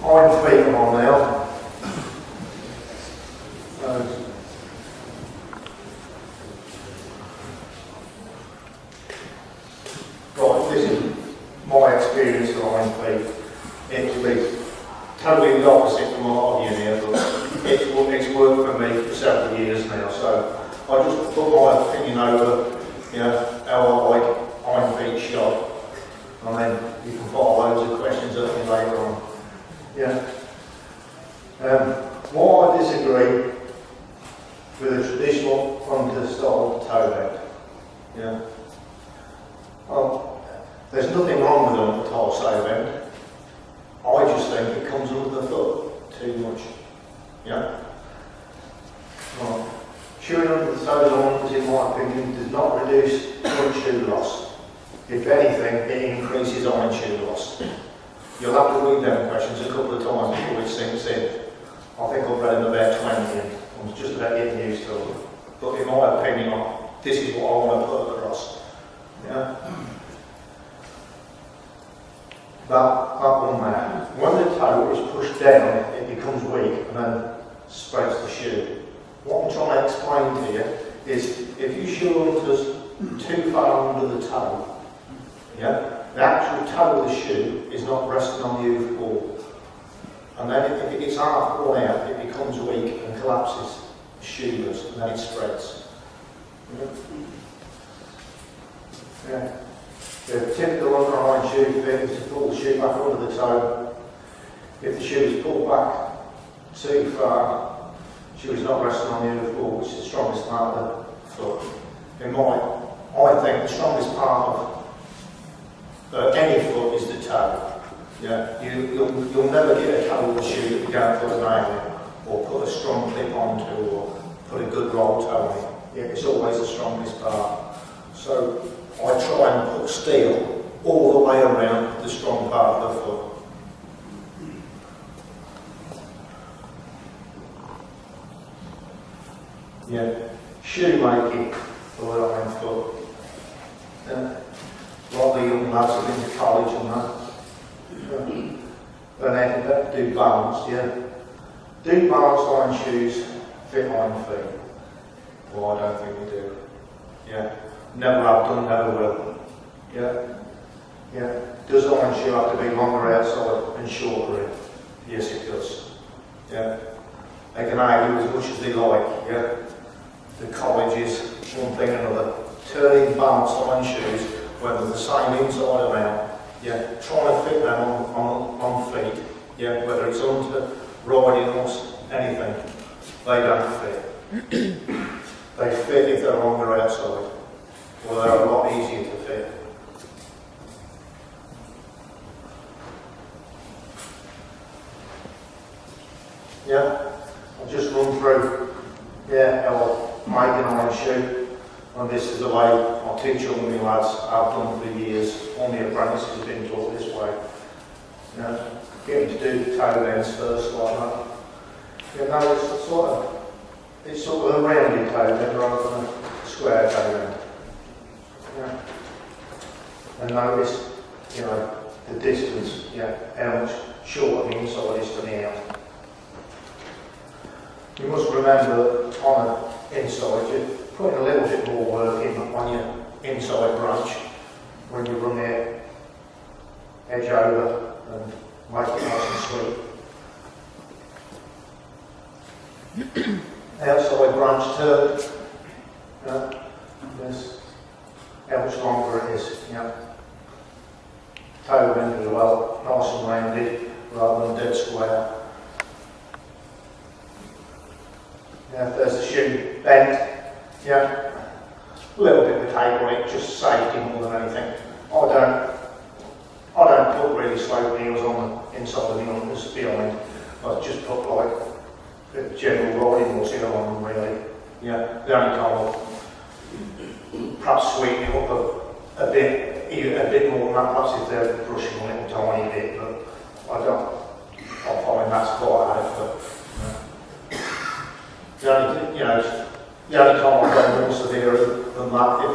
iron feet I'm on now. Right, this is my experience of iron feet. It will be totally the opposite from a lot of you here, but it's worked for me for several years now, so I just put my opinion over, you know, how I like iron feet shot, and then you can fire loads of questions at me later on. Yeah. Why I disagree with a traditional hunter style toe bend. Yeah. Well, there's nothing wrong with a torso bend. I just think it comes under the foot too much. Yeah. Well, chewing under the toes on hunters, in my opinion, does not reduce front shoe loss. If anything, it increases iron shoe loss. You'll have to read them questions a couple of times before it sinks in. I think I've read them about 20 and I'm just about getting used to them. But in my opinion, this is what I want to put across. Yeah. That one there. When the toe is pushed down, it becomes weak and then spreads the shoe. What I'm trying to explain to you is if you shoe hunters too far under the toe, yeah, the actual toe of the shoe is not resting on the hoof ball. And then if it gets half worn out, it becomes weak and collapses, the shoe does, and then it spreads. Yeah. The typical under-iron shoe fit is to pull the shoe back under the toe. If the shoe is pulled back too far, the shoe is not resting on the hoof ball, which is the strongest part of the foot. I think the strongest part of any foot is the toe. Yeah, you'll never get a toe of the shoe that you don't put a nail in, or put a strong clip onto, or put a good roll toe in. Yeah, it's always the strongest part. So I try and put steel all the way around the strong part of the foot. Yeah, shoemaking for the iron foot. A lot of the young lads have been to college and that. And then do balanced, yeah. Do balanced iron shoes fit iron feet? Well, I don't think they do. Yeah. Never have done, never will. Yeah. Yeah. Does the iron shoe have to be longer outside and shorter in? Yes, it does. Yeah. They can argue as much as they like, yeah. The colleges, one thing or another. Turning balanced iron shoes, whether the same inside or out, yeah, trying to fit them on feet, yeah, whether it's onto riding horse, anything, they don't fit. They fit if they're longer outside, or they're a lot easier to fit. Yeah, I'll just run through, yeah, how I make an iron shoe. And this is the way I teach all my lads. I've done for years. All the apprentices have been taught this way. You know, get them to do toe bends first, like that. You know, it's sort of a rounded toe bend rather than a square toe bend. Yeah. And notice, you know, the distance, yeah, how much shorter the inside is to the out. You must remember that on the inside, you're putting a little bit more work in on your inside branch when you run the edge over and make it nice and sweet. Outside branch turn, yes, how much longer it is, yeah. Toe bend as well, nice and rounded rather than dead square. Yeah, if there's a shoe bent, yeah, a little bit of tape on it, just safety more than anything. I don't put really slope heels on the inside of the hunters behind. I just put like a general riding horse heel on them really. Yeah, the only time I'll perhaps sweeten it up a bit more than that, perhaps if they're brushing a little tiny bit, but I find that's quite adequate. The only time I've gone more severe than that, if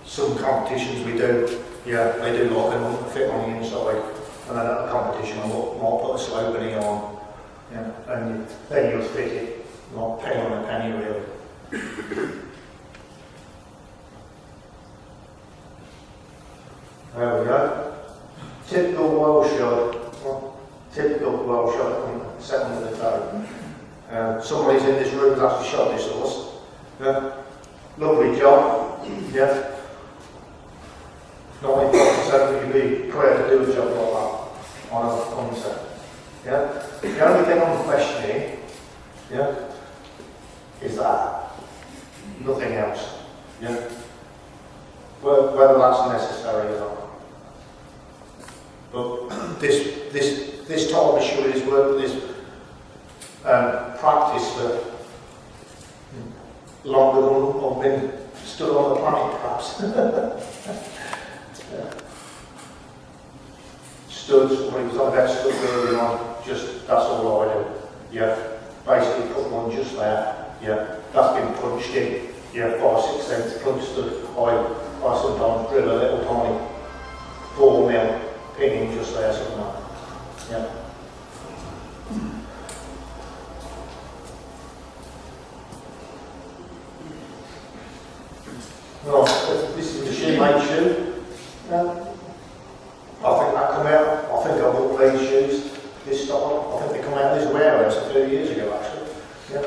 some competitions we do, yeah, they do like a fit on the inside. and then at the competition I might put a slow knee on, yeah, and then you'll fit it, like penny on a penny really. There we go. Typical Welsh shot. Well, typical Welsh shot, second with the toe. Somebody's in this room has actually shot this horse. Yeah. Lovely job. Yeah. 95% you'd be prepared to do a job like that on a concept. Yeah. The only thing I'm questioning, yeah, is that. Nothing else. Yeah. Whether that's necessary or not. But this type of shoe is work, this practice for longer than I've been stood on the planet, perhaps. Yeah. Stood, when he was on about stood early on, just that's all I do. Yeah. Basically put one just there. Yeah. That's been punched in. Yeah, 5-6 cents punch stood. I sometimes drill a little tiny 4mm pin in just there, something like that. Yeah. Right, this is the shoe-made shoe. Yeah. I think that come out, I think I bought these shoes, this style, I think they come out of this warehouse a few years ago actually. Yeah.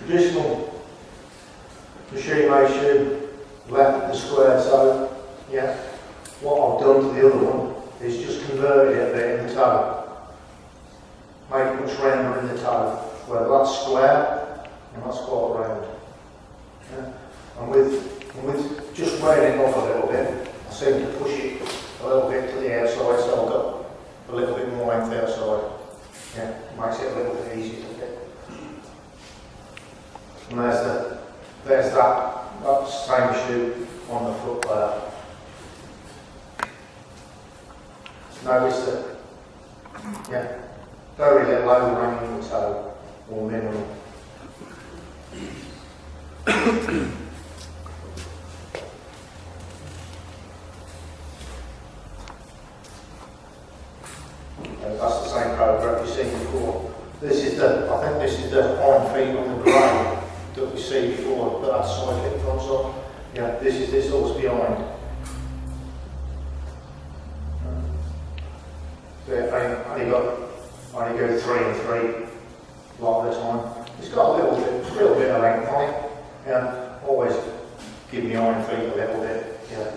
Traditional machine-made shoe, left the square toe. Yeah. What I've done to the other one is just converted it a bit in the toe. Make it much rounder in the toe. Whether that's square and that's quite round. Yeah. And with just wearing it off a little bit, I seem to push it a little bit to the outside, so I've got a little bit more length outside. Yeah, makes it a little bit easier to fit. And there's that same shoe on the foot there. Notice that, yeah, very little overhang in the toe, or minimal. That's the same photograph you've seen before. I think this is the hind feet on the grey that we see before, but that's side hip comes on. Yeah, this is this horse behind. I only go 3 and 3 a lot of the time. It's got a little bit of length on it. Yeah, always give me iron feet a little bit. Yeah,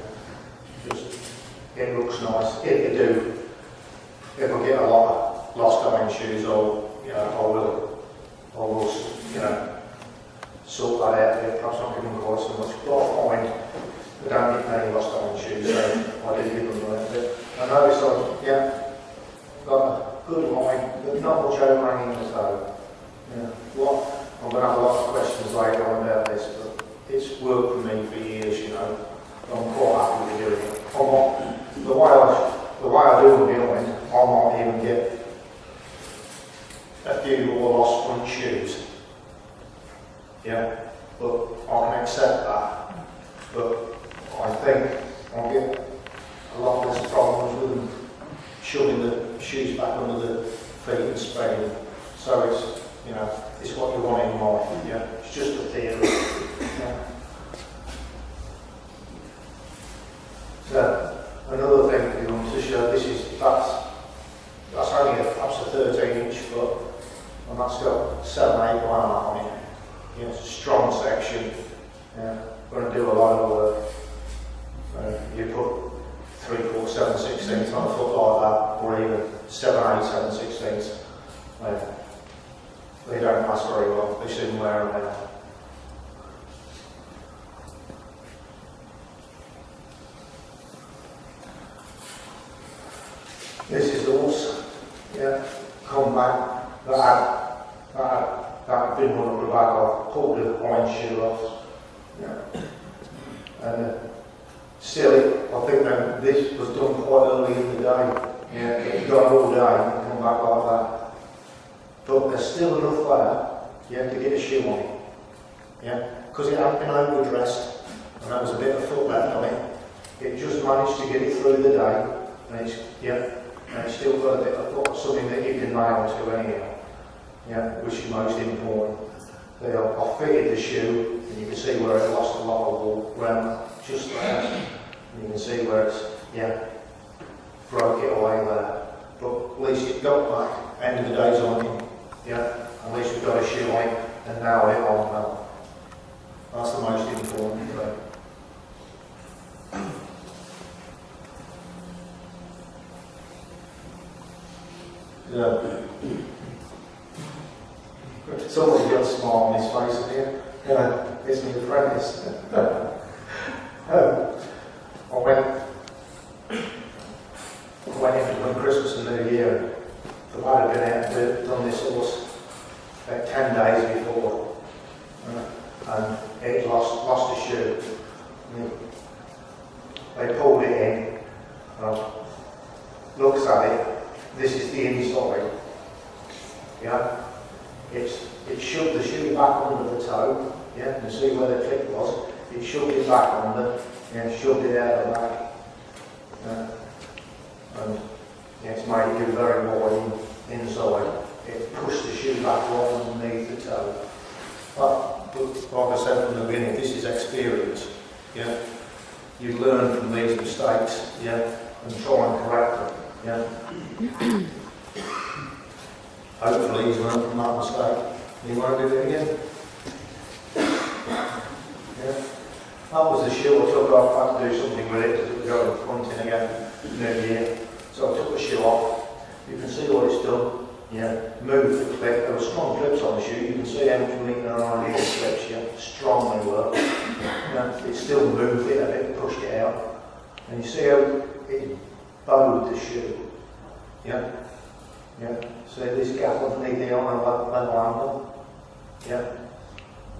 just it looks nice. If you do, if I get a lot of lost going shoes, I will, sort that out a bit. Perhaps not give them quite so much, but I find we don't get many lost going shoes, so I do give them a little bit. I notice got a good line, but not much overhanging in the toe. Yeah. Well, I'm going to have a lot of questions later on about this, but it's worked for me for years, I'm quite happy with doing it. The way I do them behind, I might even get a few more lost front shoes. Yeah, but I can accept that. But I think I'll get a lot less problems with them shoving the shoes back under the feet and spreading. So it's what you want in life. Yeah, it's just a theory. Yeah. So another thing that we want to show, that's only perhaps a 13-inch foot, and that's got 7-8 on it. Yeah, it's a strong section. Yeah, going to do a lot of work. You put 3/4, 7/16 on a foot like that, or even 7/8, 7/16. They don't last very well. They soon wear them out. This is the horse, yeah, come back, that had been one up the back. I pulled the hind shoe off, yeah. And still, I think that this was done quite early in the day. Yeah, it got all day and come back like that. But there's still enough there, yeah, to get a shoe on it. Yeah, because it hadn't been overdressed and there was a bit of foot left on it. It just managed to get it through the day, and it's, yeah, and it's still got a bit of something that you can nail to anyhow, yeah, which is most important. I've fitted the shoe, and you can see where it lost a lot of wool around just there, and you can see where it's, yeah, broke it away there. But at least it got back, end of the day's on it, yeah, at least we've got a shoe on it, and now it on well. That's the most important thing. Yeah. Somebody's got a smile on his face here. Yeah, it's my apprentice. I went in between Christmas and New Year. The lad had been out and done this horse about 10 days before. And it lost a shoe. They pulled it in. Looks at it. This is the inside. Yeah. It shoved the shoe back under the toe. Yeah. You see where the clip was. It shoved it back under. Yeah. Shoved it out the back. And yeah, it's made it do very wide inside. It pushed the shoe back right underneath the toe. But like I said from the beginning, this is experience. Yeah. You learn from these mistakes. Yeah. And try and correct them. Yeah. Hopefully he's learned from that mistake. You want to do it again? Yeah. That was the shoe I took off. I had to do something with it because it was going hunting again New Year. So I took the shoe off. You can see what it's done. Yeah. Moved the clip. There were strong clips on the shoe. You can see how much meat there are on these clips. Yeah. Strong they were. Yeah. It still moved it a bit, pushed it out. And you see how it bowed the shoe. Yeah. Yeah. So this gap underneath the arm level handle. Yeah.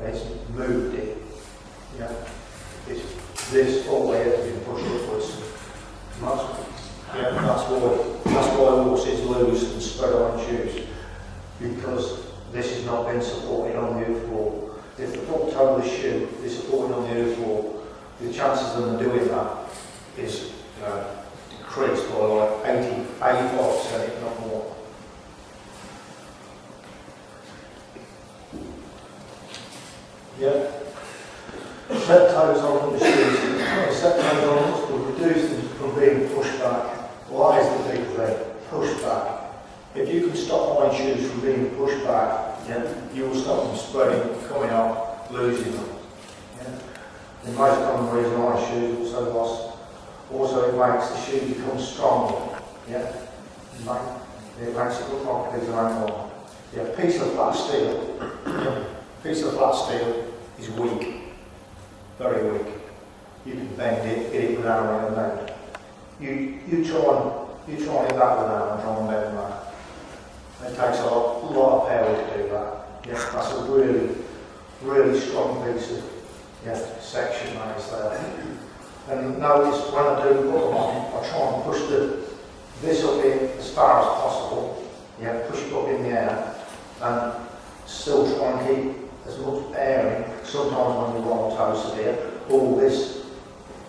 It's moved it. Yeah. This all the way has been pushed upwards. That's why horses lose and spread on shoes. Because this has not been supported on the hoof wall. If the front toe of the shoe is supported on the hoof wall, the chances of them doing that is decreased by like 85%, if not more. Yeah. Set toes on the shoes. Set toes on will reduce them from being pushed back. Why is the big thing? Push back. If you can stop high shoes from being pushed back, yeah, you will stop them spreading, coming up, losing them. Yeah. The most common reason high shoes also lost. Also, it makes the shoe become stronger. Yeah. It makes it look like a piece of animal. Yeah. Piece of flat steel. Yeah. Piece of flat steel is weak. Very weak. You can bend it, get it with hammer and bend. You try and hit that with hammer and try and bend that. It takes a lot of power to do that. Yeah, that's a really strong piece of section that is there. And notice when I do put them on, I try and push this up in as far as possible. Yeah, push it up in the air and still try and keep as much bearing. Sometimes when you've got toes severe, all this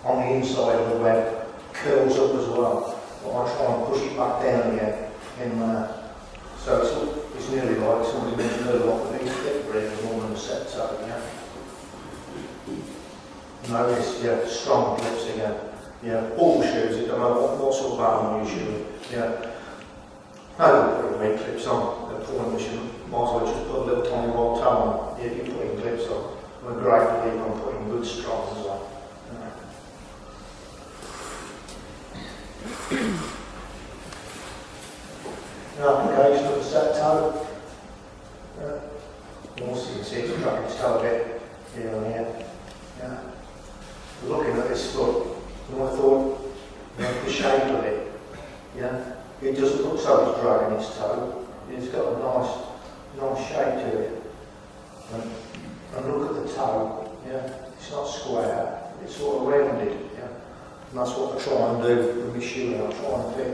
on the inside of the web curls up as well. But I try and push it back down again in there. So it's nearly like somebody makes a little off the big stick break more than a set toe, yeah. Notice, yeah, strong clips again. Yeah, all shoes, it doesn't matter what sort of bottom you shoe. Yeah. I don't put weight clips on at the point which you might as well just put a little tiny roll toe on if you're putting clips on. I'm a great believer on putting good strong as well. The application of the set toe. Also you can see it's dragging its toe a bit here and here. Yeah. Looking at this foot, you might have thought, the shape of it. Yeah. It doesn't look so it's dragging its toe. It's got a nice shape to it. And look at the toe. Yeah. It's not square. It's sort of rounded. Yeah. And that's what I try and do with my shoe. I try and fit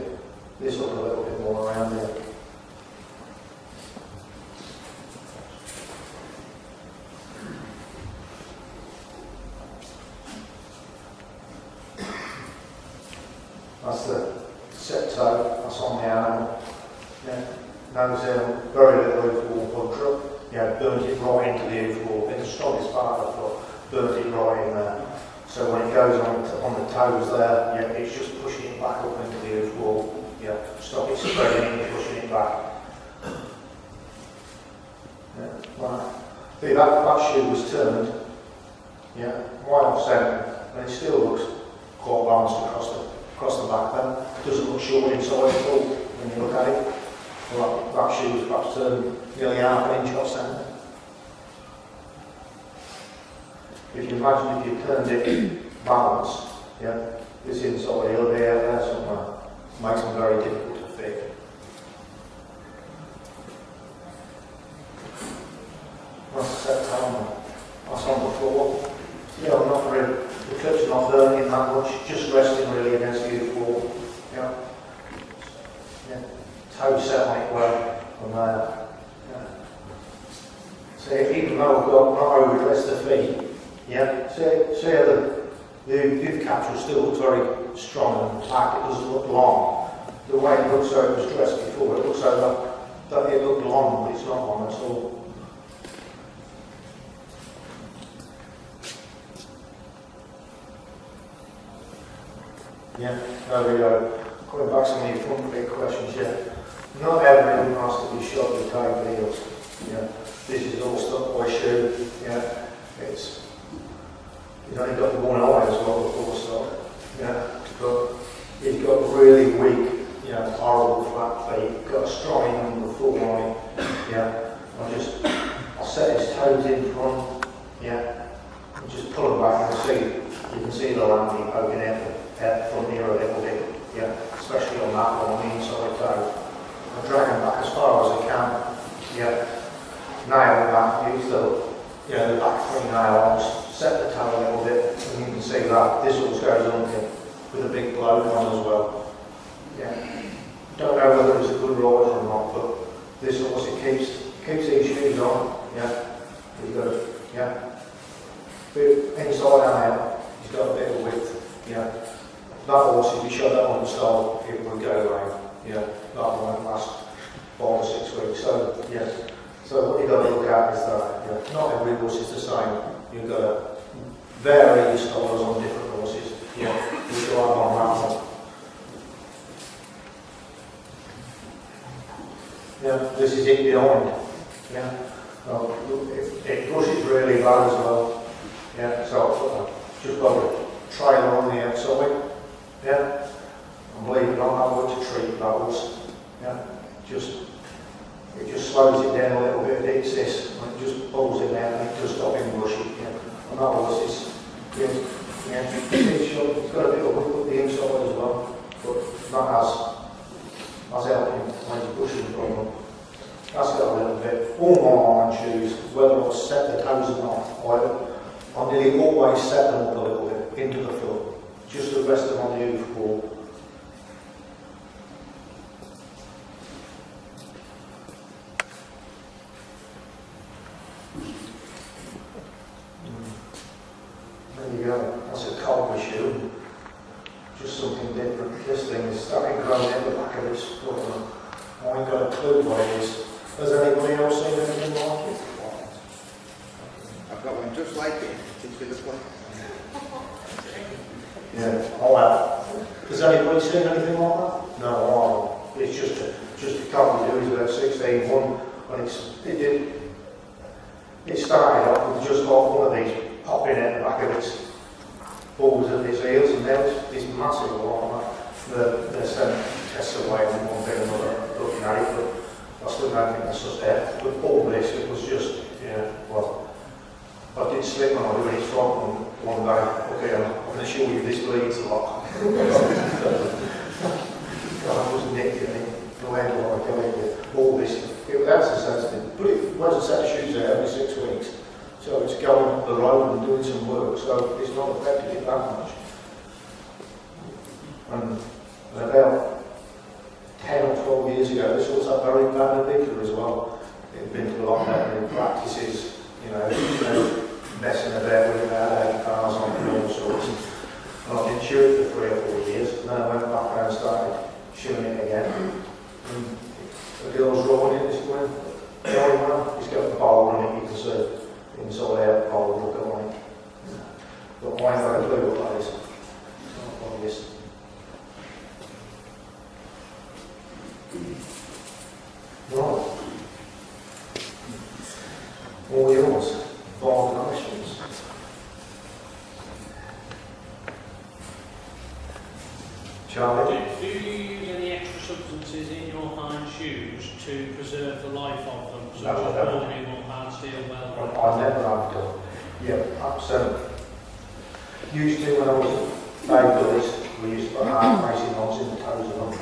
this up a little bit more around there. That's the set toe, that's on the There's very little hoof wall puncture. Burnt it right into the hoof wall, in the strongest part of the foot, burnt it right in there. So when it goes on the toes there, it's just pushing it back up into the hoof wall. Stop it spreading and pushing it back. Right. See, that shoe was turned, right off centre, and it still looks quite balanced across the back then. It doesn't look short inside at all when you look at it. Well, that shoe was perhaps turned nearly half an inch off centre. If you imagine if you turned it balanced, this inside he'll be out there somewhere. Makes them very difficult to fit. That's set down. That's on the floor. Not really. The clip's not burning that much, just resting really against the floor. Toe set on it well from there. So even though I've got not overdressed the feet, see how the hoof capsule still looks very strong and tight. It doesn't look long. The way it looks how it was dressed before, it looks like that it looked long, but it's not long at all. There we go. Going back to some of your front big questions, not everyone has to be shot with tight heels. This is all stuck by shoe. He's only got one eye as well before start. But he's got really weak, horrible flat feet. Got a strong number 4 on it. I'll set his toes in front. And just pull them back and you can see the landing poking out the front here a little bit. Especially on that one, on the inside toe. I drag them back as far as I can. Nail back, use the back 3 nail arms, set the toe a little bit, and you can see that this all goes on here with a big bloke on as well. Don't know whether it's a good rider or not, but this obviously keeps these shoes on. He's got bit inside and out. He's got a bit of width. That horse, if you shove that on the stall, it would go away. That won't last 5 or 6 weeks. So what you've got to look at is that not every horse is the same. You've got to vary your styles on different horses. You go out on that one. This is it behind. It brushes really bad as well. So just got a trailer on the outside. And believe it or not, I would to treat that horse. It just slows it down a little bit, it hits this, and it just pulls it down and it does stop him brushing. And that horse is, it's got a bit of hook up the inside as well, but that has helped him when he's brushing the problem. That's got a little bit. All my iron shoes, whether I set the toes or not, I nearly always set them up a little bit into the foot, just to rest them on the hoof wall. There you go, that's a Cottam shoe, just something different. This thing is starting growing in the back of its foot. I ain't got a clue what it is. Has anybody else seen anything like it? I've got one just like it. It's with a plate. I'll have. Has anybody seen anything like that? No, I haven't. It's just a Cottam shoe. It's about 16-1, and it started off with just like one of these popping out the back of its balls at its heels, and now it's massive one. They're sending tests away and one thing and another looking at it, but I still don't think that's just there. But all this, it was just, I did slip when I was doing it from one day. Okay, I can assure you this bleeds a lot. I was nicked in it, no end of what I tell you. All this, that's a sensitive. But it was a set of shoes there every 6 weeks. So it's going up the road and doing some work, so it's not affected it that much. And about 10 or 12 years ago, this was a very bad addictor as well. It had been to a lot of veterinary practices, messing about with about 8 cars on and all sorts. And I did chew it for 3 or 4 years, and then I went back around and started chewing it again. And the girls were shoes to preserve the life of them. So No, just I don't. ordering one hard steel weld. I never have done. Yeah, absolutely. Used to when I was at Baby's, we used to put hard racing rods in the toes of them.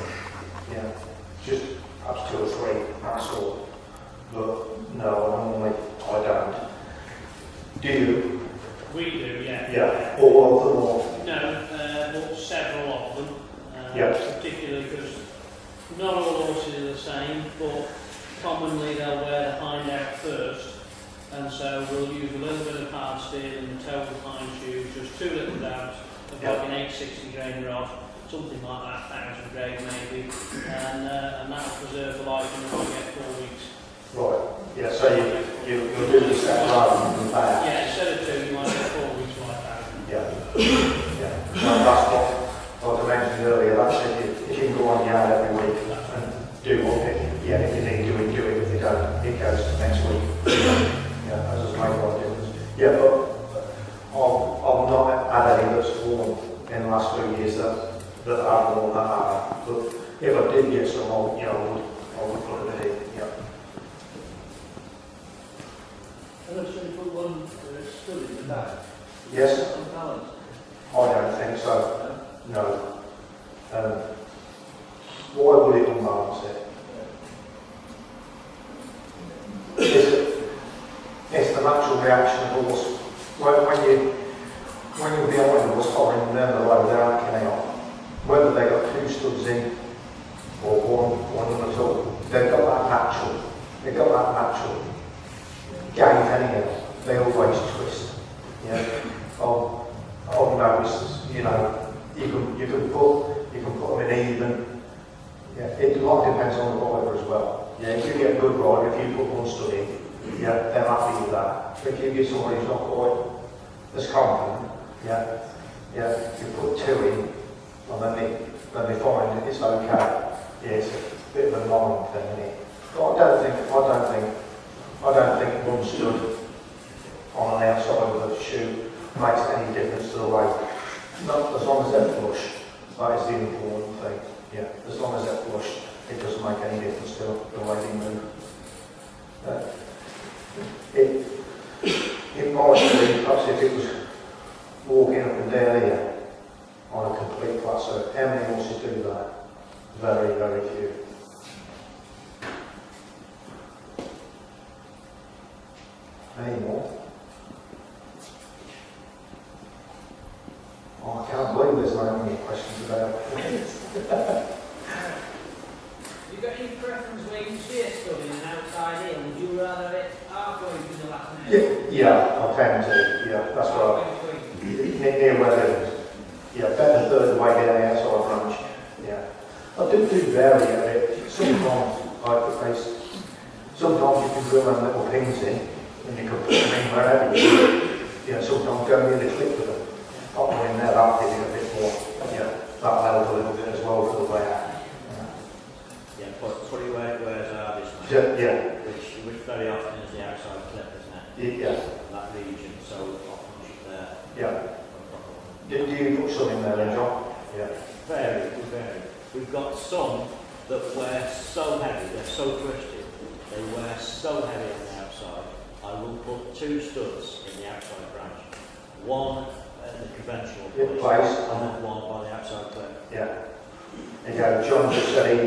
Yeah, just perhaps 2 or 3, that's all. But no, normally I don't. Do you? We do, yeah. Yeah, all of them or? No, but several of them. Yeah. Particularly because not all horses are the same, but commonly they'll wear the hind out first. And so we'll use a little bit of hard steel in the toe of the hind shoe, just 2 little dabs of like an 860 grain rod, something like that, 1000 grain maybe, and that'll preserve the life and you'll get 4 weeks. Right, yeah, so you'll do the set rather than that. Yeah, instead of 2 you might get 4 weeks like that. Yeah, yeah. Well, that's what I mentioned earlier, that's if you can go on yard every week and do what if you need to do it, if you don't, it goes next week. Yeah, that doesn't make a lot of difference. Yeah, but I've not had any that's worn in the last few years that I've worn that hard. But if I did get some, I would put it in. Yeah. And so you put one stood in the back? Yes. Unbalanced? I don't think so. No. Why would it unbalance it? It's the natural reaction of the horse. When you're behind the horse following them the road, they're acting out. Whether they got 2 studs in or one at all, they've got that natural. They've got that natural gait anyhow. They always twist. Yeah. I've noticed, you can put them in even. Yeah, it depends on the rider as well. Yeah, if you get a good rider, if you put 1 stud in, yeah, they're happy with that. But if you get somebody who's not quite as confident, you put 2 in, and then they find it's okay. Yeah, it's a bit of a mind thing, isn't it? But I don't think 1 stud on the outside of the shoe makes any difference to the weight. Not as long as they're flush. That is the important thing. Yeah, as long as they're flush, it doesn't make any difference to the way they move. It might be, perhaps if it was walking up and down here on a complete plateau, how many horses do that? Very, very few. Any more? Oh, I can't believe there's not many questions about it. Have you got any preference where you see a stud in an outside in? Would you rather it halfway through the last minute? Yeah, I tend to. Yeah, that's right. Near where it is. Yeah, better third way down the outside branch. Yeah. I do vary a bit. Sometimes, sometimes you can drill them little pins in and you can put them in wherever you want. Yeah, sometimes go near the clip with them. Pop them in there, that'll give you a bit more. Yeah, that'll help a little bit as well for the way out. Yeah, probably where it wears hardest, Yeah. which very often is the outside clip, isn't it? Yeah. That region, so often it's there. Yeah. Do you put some in there then, John? Yeah. Very. We've got some that wear so heavy, they're so twisted, they wear so heavy on the outside. I will put 2 studs in the outside branch. One at the conventional place, and then one by the outside clip. Yeah. And John just said he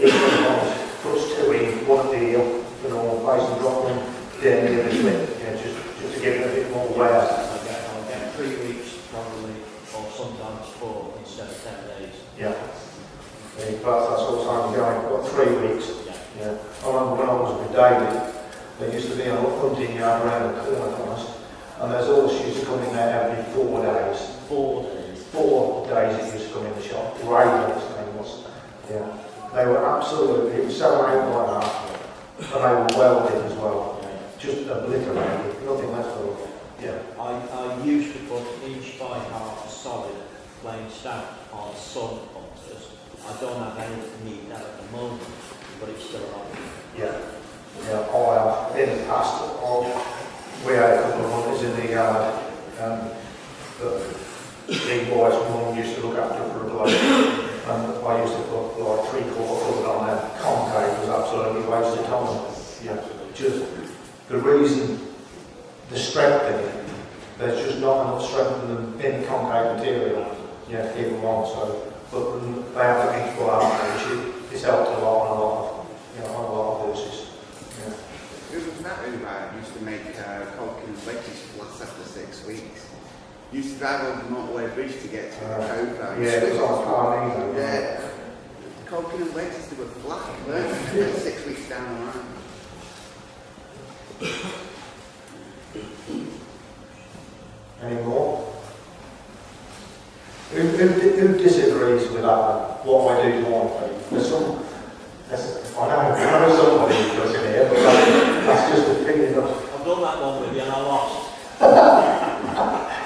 sometimes puts 2 in, 1 at the heel, the normal place, and drop them down near the clip, just to give it a bit more wear. I'll get 3 weeks probably, or sometimes 4 instead of 10 days. Yeah. But that's all time going. I've got 3 weeks. Yeah. I remember when I was with David, there used to be a hunting yard around the corner from us, and there's horses used to come in there every 4 days. 4 days. 4 days it used to come in the shop. Ray, his name was. Yeah. They were absolutely, it was so out like that, and they were welded as well. Just obliterated, nothing left of them. Yeah. I used to put inch by half solid plain stamp on some hunters. I don't have any that need that at the moment, but it's still on. Yeah. Yeah, I have. In the past, we had a couple of hunters in the yard, but the boys' mum used to look after for a bloke, and I used to put like 3/4 foot on there. Concave was absolutely just the reason, the strength in it, there's just not enough strength in the concave material, yeah, to keep them on, so, but they have an equal out, which it's helped a lot on a lot of, you know, on a lot of horses. Yeah. It was that who used to make Colkin wedges flats after 6 weeks. Used to drive over the motorway bridge to get to the cove. Yeah, it was on farm, yeah. Colkin and wedges, they were flat, weren't they? 6 weeks down the line. Any more? Who disagrees with that? What I do to my feet? There's some. I know somebody who does in here, but that's just a opinion of. I've done that one with you and I lost.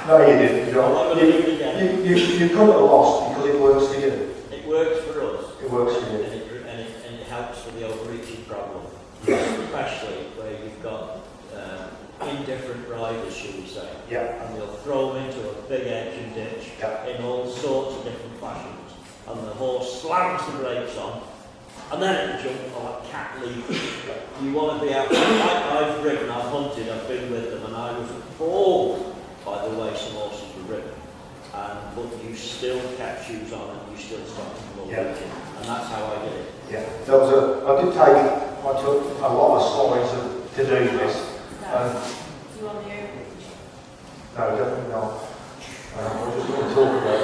No, you didn't, John. I'm going to do it again. You couldn't have lost because it works for you. It works for us. It works for you. And it helps with the overreaching problem. Especially where you've got indifferent riders, shall we say. Yeah. And they'll throw them into a big edge and ditch in all sorts of different fashions. And the horse slams the brakes on, and then it jumps like cat leaping. You want to be out. I've ridden, I've hunted, I've been with them, and I was appalled by the way some horses were ridden. But you still kept shoes on and you still stopped them overreaching. And that's how I did it. Yeah. I took a lot of slides to do this. Do you want the overreach? No, definitely not. I just want to talk about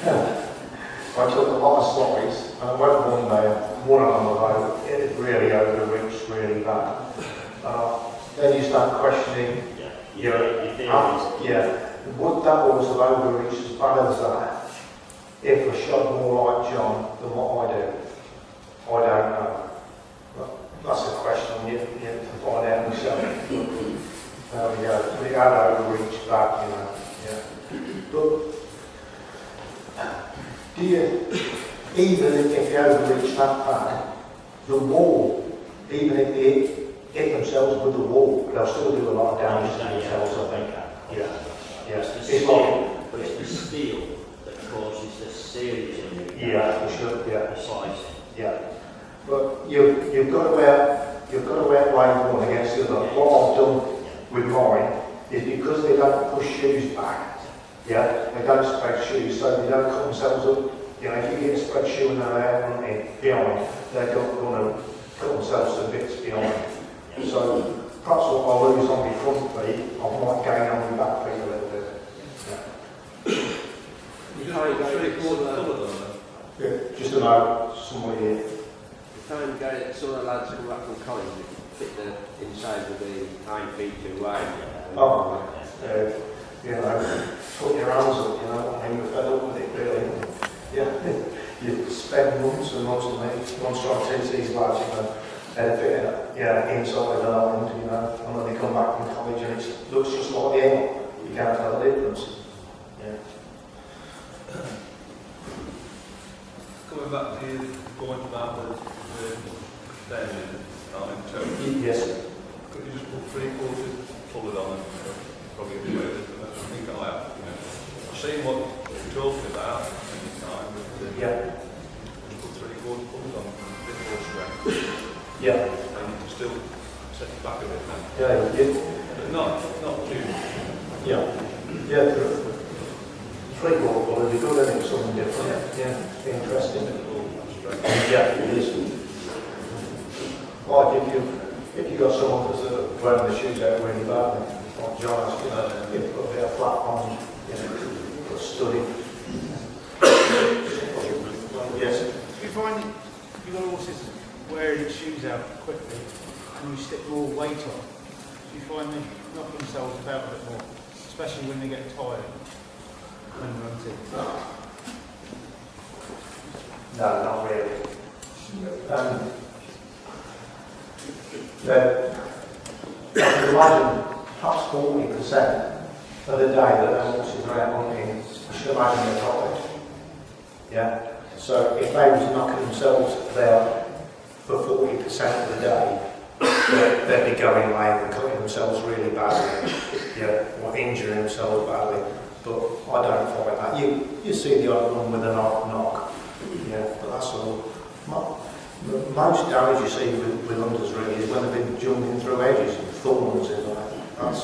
that. I took a lot of slides, and I went one day, one of them it really overreached really bad. Then you start questioning your theories. Would that horse have overreached as bad as that if I shot more like John than what I do? I don't know. That's a question you have to find out yourself. There we go. We had overreached back, you know. Yeah. But do you, even if you overreach that bad, the wall, even if they hit themselves with the wall, they'll still do a lot of damage to themselves, I think. Yeah. It's the steel that causes this serious injury. Yeah, for sure. Yeah. Precisely. Yeah. But you've got to wear blade one against the other. What I've done with mine is because they don't push shoes back, yeah, they don't spread shoes, so they don't cut themselves up. You know, if you get a spread shoe and they're out running behind, they're going to cut themselves to bits behind. So perhaps what I lose on my front feet, I might gain on my back feet a little bit. Yeah, just about somebody here. Time some of the lads come back from college fit the inside of the hind feet too wide. You know, put your hands up, you know, and you're fed up with it really. Yeah, you spend months and months trying to teach these lads, you know, and fit inside an island, you know, and when they come back from college and it looks just like the end, you can't tell the difference. Yeah. Coming back to the point about the Yes. Could you just put 3/4 full it on and probably get away with it? I think I have. You know, I've seen what you're talking about any time, but just put 3/4 full it on, a bit more strength. Yeah. And you can still set it back a bit now. Yeah. But not too. Yeah. Yeah. 3/4 full would be good, I think, something different. Yeah. Interesting. Yeah, it is. Like if you got someone that's wearing the shoes out really bad, like John asked, you know, you put a bit of flat on, you know, put study. Yes. Do you find you've got horses wearing shoes out quickly and you stick more weight on? Do you find they knock themselves about a bit more, especially when they get tired and running? No, not really. I can imagine perhaps 40% of the day that the horses are out hunting, I should imagine they're tired. Yeah? So if they was knocking themselves there for 40% of the day, they'd be going away and cutting themselves really badly, or injuring themselves badly. But I don't find that. You see the odd one with an odd knock, but that's all. Most damage you see with hunters really is when they've been jumping through edges and thorns and like that. That's,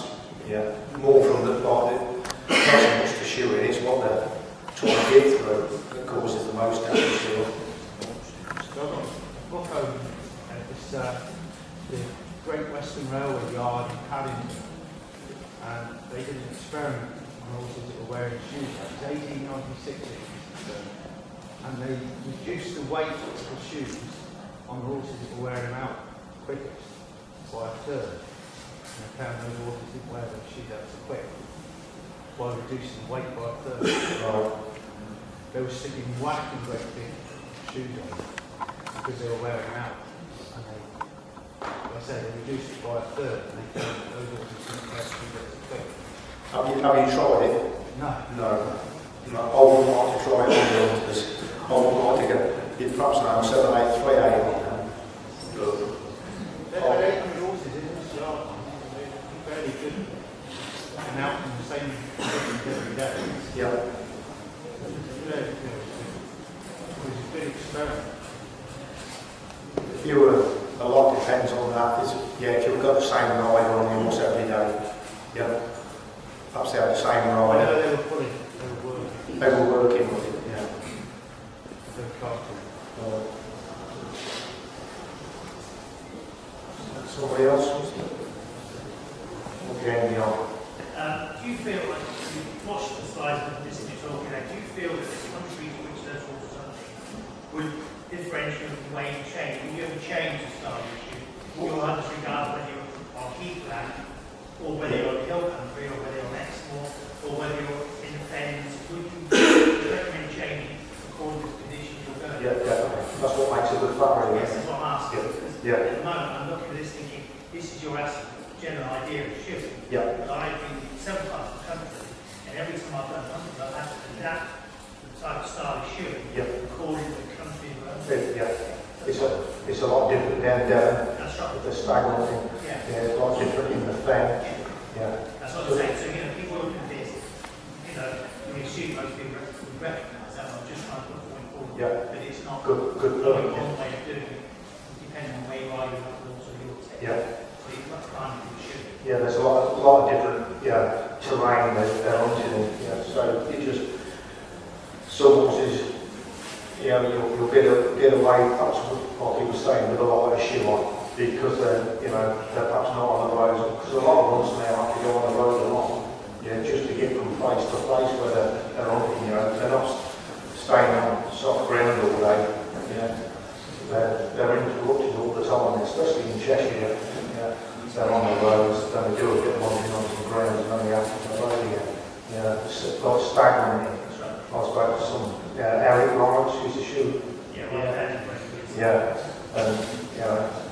yeah, more from the part that not so much to shoeing, it's what they're trying to get through that causes the most damage to them. Look over it's the Great Western Railway Yard in Paddington, and they did an experiment on horses that were wearing shoes. It was 1896, and they reduced the weight of the shoes on horses that were wearing them out quickest by a third. And they found those horses didn't wear those shoes out so quick by reducing the weight by a third. They were sticking whacking great big shoes on because they were wearing them out. And they, like I say, they reduced it by a third, and they found that those horses didn't wear shoes out so quick. Have you tried it? No. No. I wouldn't like to try it on the hunters. I would like to get, you'd perhaps now 7, 8, 3, 8 on them. They're 800 horses in this yard. They're fairly good. And out in the same conditions every day. Yeah. It was a good experiment. If you were, a lot depends on that. If you've got the same ride on almost every day, yeah. Perhaps they had the same I know ride. they were pulling, they were working. They were working with it, yeah. They were carting. Somebody else? Okay, beyond. Do you feel like you've watched the slides of this you're talking about, do you feel that the countries in which those horses are would differentiate the way you change? Will you ever change the style of shoe? You'll disregard whether you're on heathland, or whether you're on hill country, or whether you're on Exmoor, or whether you're in the fens. Would you recommend changing according to the conditions you're going? Yeah, definitely. That's what makes a good farmer. Yes, that's what I'm asking. Because Yeah. at the moment, I'm looking at this thinking, this is your general idea of shoe. Yeah. But I've been in several parts of the country, and every time I've done something, I've had to adapt the type of style of shoe according to the country you're in. Yeah. It's a lot different down Devon. That's right. With the stagnant thing. Yeah. It's a lot different in the fen. Yeah. That's what I'm saying. So, people look at this, we assume most people would recognise that. I'm just trying to put a point forward. Yeah. But it's not Good only point. one way of doing it, depending on where you are, you have to also your technique. Yeah. So you've got to find a good shoe. Yeah, there's a lot of different terrain they're hunting in. Yeah. So it just, some horses, you'll get away, perhaps what people saying, with a lot of shoe on, because they're perhaps not on the roads, because a lot of hunts now have to go on the road a lot, just to get from place to place where they're hunting, they're not staying on soft ground all day, they're interrupted all the time, especially in Cheshire, they're on the roads, then they do a bit of hunting on some grounds, and then they have to go again, it's like stagnant. I spoke to some Eric Lawrence, who's a shoe. Yeah, and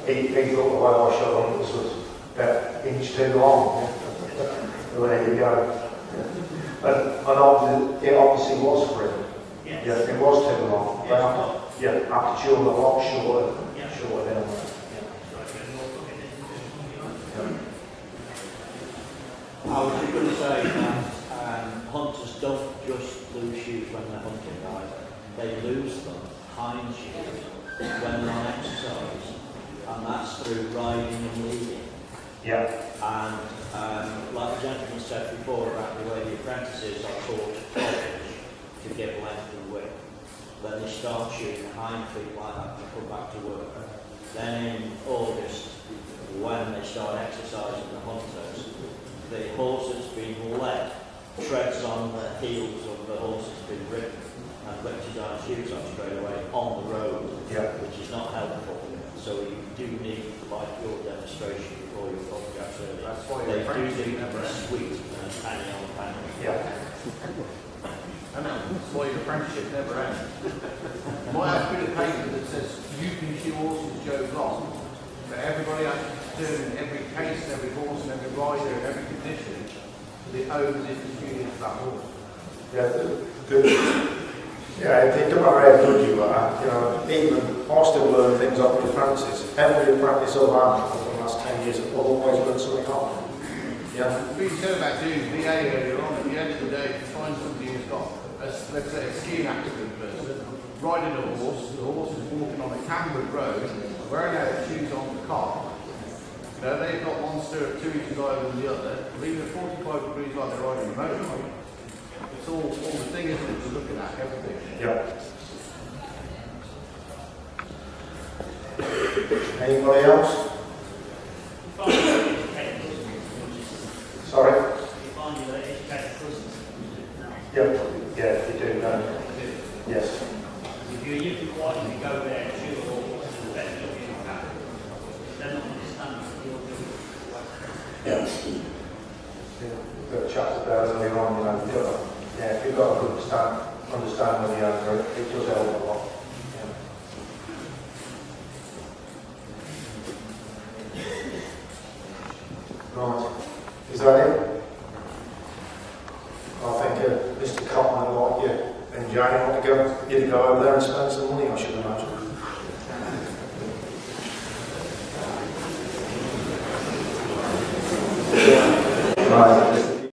he thought the way I shot on this was about an inch too long. Well, there you go. And it obviously was for him. Yeah, it was too long. They have to chew a lot shorter down there. I was just going to say that hunters don't just lose shoes when they're hunting either. They lose them, hind shoes, when they're on exercise, and that's through riding and leading. Yeah. And like the gentleman said before about the way the apprentices are taught to college to give length and width, then they start shooting the hind feet like that and come back to work. Then in August, when they start exercising the hunters, the horse that's been led treads on the heels of the horse that's been ridden and lifts his own shoes up straight away on the road, which is not helpful. So you do need, like your demonstration before your podcast earlier, That's why they your do apprenticeship need to never be ends. sweet and hanging on the panel. Yeah. I know, that's why your apprenticeship never ends. Might have a bit of paper that says you can shoe horses Joe Long, but everybody has to do in every case, and every horse, and every rider, and every condition, the owners is distributed to that horse. It doesn't matter how good you are, even I still learn things off the apprentices. Every apprentice I've had for the last 10 years have always learned something off. We said about doing VA earlier on, at the end of the day, to find somebody who's got, let's say, a skiing accident person, riding a horse, the horse is walking on a cambered road, wearing out the shoes on the car. You know, they've got one stirrup 2 inches higher than the other, leaving it 45 degrees like they're riding a motorbike. It's all the thing, isn't it? We're looking at everything. Yep. Anybody else? Sorry? Yep. Yeah, you do, don't you? Yes. If you can quietly go there and shoot a horse, they're not going to stand for your Yeah. We've got chats about earlier on, you know, yeah, if you've got a good understanding of the answer, it does help a lot. Right, is that it? I think Mr. Cottam would like you and Jane want you to go over there and spend some money, I should imagine. Right.